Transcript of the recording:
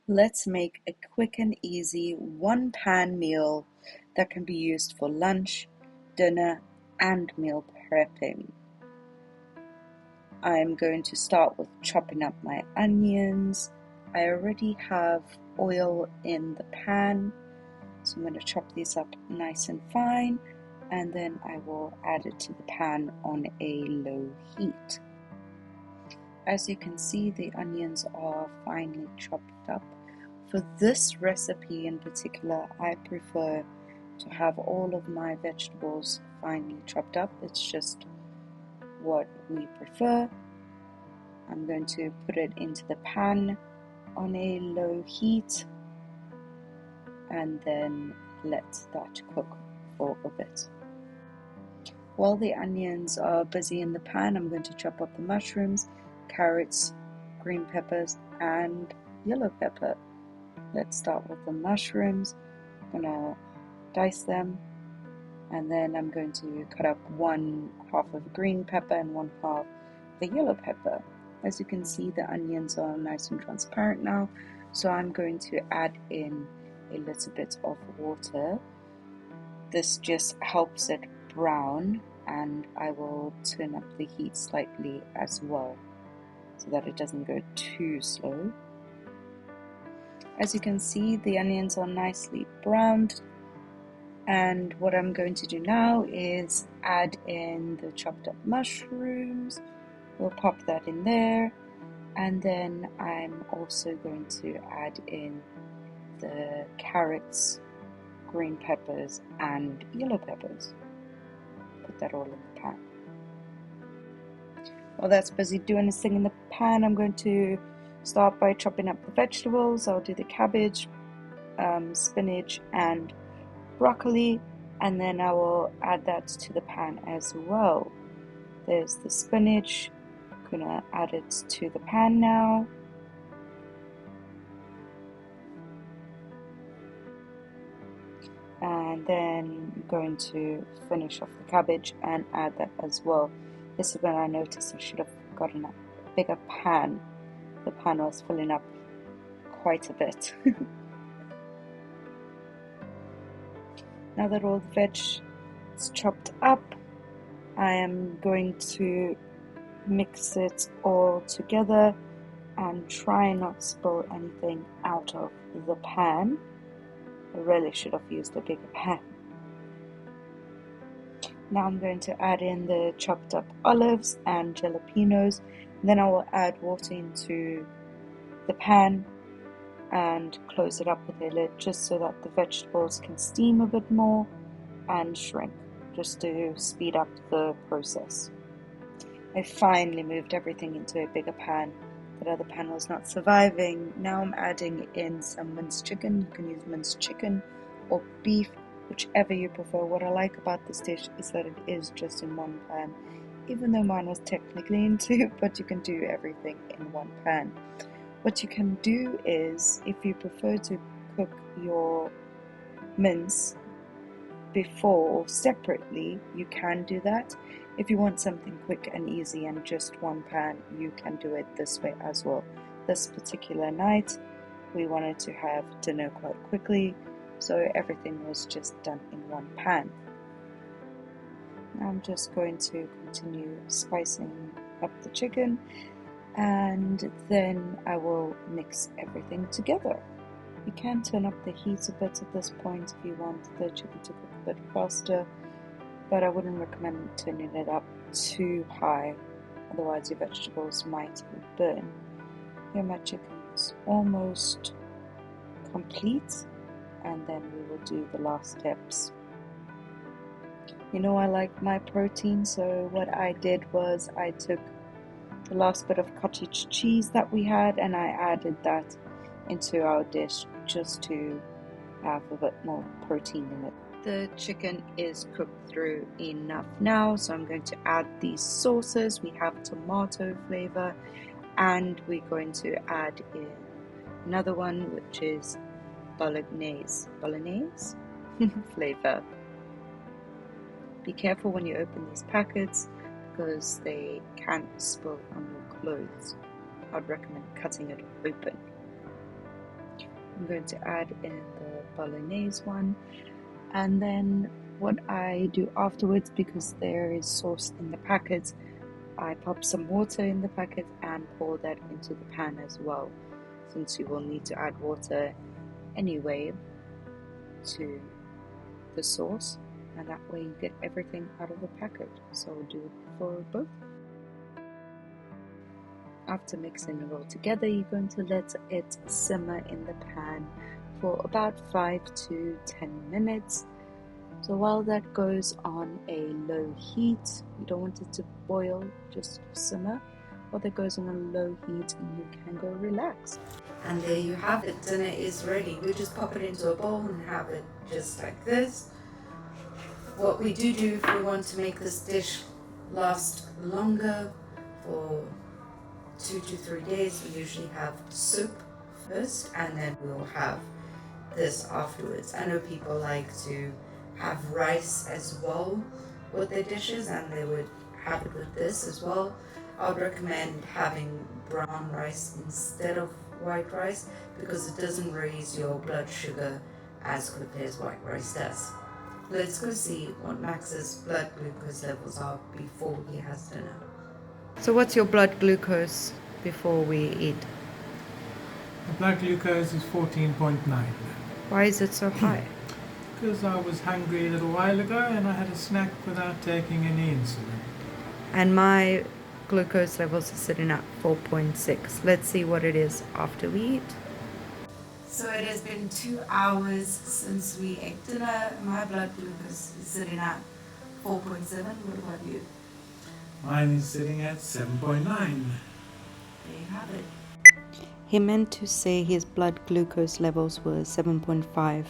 Let's make a quick and easy one-pan meal that can be used for lunch, dinner, and meal prepping. I'm going to start with chopping up my onions. I already have oil in the pan, so I'm going to chop these up nice and fine, and then I will add it to the pan on a low heat. As you can see, the onions are finely chopped up. For this recipe in particular, I prefer to have all of my vegetables finely chopped up. It's just what we prefer. I'm going to put it into the pan on a low heat and then let that cook for a bit. While the onions are busy in the pan, I'm going to chop up the mushrooms, carrots, green peppers, and yellow pepper. Let's start with the mushrooms. I'm going to dice them, and then I'm going to cut up one half of green pepper and one half the yellow pepper. As you can see, the onions are nice and transparent now, so I'm going to add in a little bit of water. This just helps it brown, and I will turn up the heat slightly as well so that it doesn't go too slow. As you can see, the onions are nicely browned, and what I'm going to do now is add in the chopped up mushrooms. We'll pop that in there, and then I'm also going to add in the carrots, green peppers, and yellow peppers. Put that all in the pan. While that's busy doing this thing in the pan, I'm going to start by chopping up the vegetables. I'll do the cabbage, spinach, and broccoli, and then I will add that to the pan as well. There's the spinach. I'm gonna add it to the pan now. And then I'm going to finish off the cabbage and add that as well. This is when I noticed I should have gotten a bigger pan. The pan was filling up quite a bit. Now that all the veg is chopped up, I am going to mix it all together and try not to spill anything out of the pan. I really should have used a bigger pan. Now I'm going to add in the chopped up olives and jalapeños. Then I will add water into the pan and close it up with a lid just so that the vegetables can steam a bit more and shrink, just to speed up the process. I finally moved everything into a bigger pan. That other pan was not surviving. Now I'm adding in some minced chicken. You can use minced chicken or beef, whichever you prefer. What I like about this dish is that it is just in one pan, even though mine was technically in two, but you can do everything in one pan. What you can do is, if you prefer to cook your mince before separately, you can do that. If you want something quick and easy and just one pan, you can do it this way as well. This particular night, we wanted to have dinner quite quickly, so everything was just done in one pan. Now I'm just going to continue spicing up the chicken, and then I will mix everything together. You can turn up the heat a bit at this point if you want the chicken to cook a bit faster, but I wouldn't recommend turning it up too high, otherwise your vegetables might burn. Here my chicken is almost complete, and then we will do the last steps. You know, I like my protein, so what I did was I took the last bit of cottage cheese that we had and I added that into our dish just to have a bit more protein in it. The chicken is cooked through enough now, so I'm going to add these sauces. We have tomato flavor, and we're going to add in another one, which is Bolognese flavor. Be careful when you open these packets because they can spill on your clothes. I'd recommend cutting it open. I'm going to add in the Bolognese one, and then what I do afterwards, because there is sauce in the packets, I pop some water in the packet and pour that into the pan as well, since you will need to add water anyway to the sauce, and that way you get everything out of the packet. So I'll do it for both. After mixing it all together, you're going to let it simmer in the pan for about 5 to 10 minutes. So while that goes on a low heat, you don't want it to boil, just simmer. While that goes on a low heat, you can go relax. And there you have it, dinner is ready. We just pop it into a bowl and have it just like this. What we do if we want to make this dish last longer, for 2 to 3 days, we usually have soup first and then we'll have this afterwards. I know people like to have rice as well with their dishes, and they would have it with this as well. I would recommend having brown rice instead of white rice because it doesn't raise your blood sugar as quickly as white rice does. Let's go see what Max's blood glucose levels are before he has dinner. So what's your blood glucose before we eat? The blood glucose is 14.9. Why is it so high? Because I was hungry a little while ago and I had a snack without taking any insulin. And my glucose levels are sitting at 4.6. Let's see what it is after we eat. So it has been 2 hours since we ate dinner. My blood glucose is sitting at 4.7. What about you? Mine is sitting at 7.9. There you have it. He meant to say his blood glucose levels were 7.5.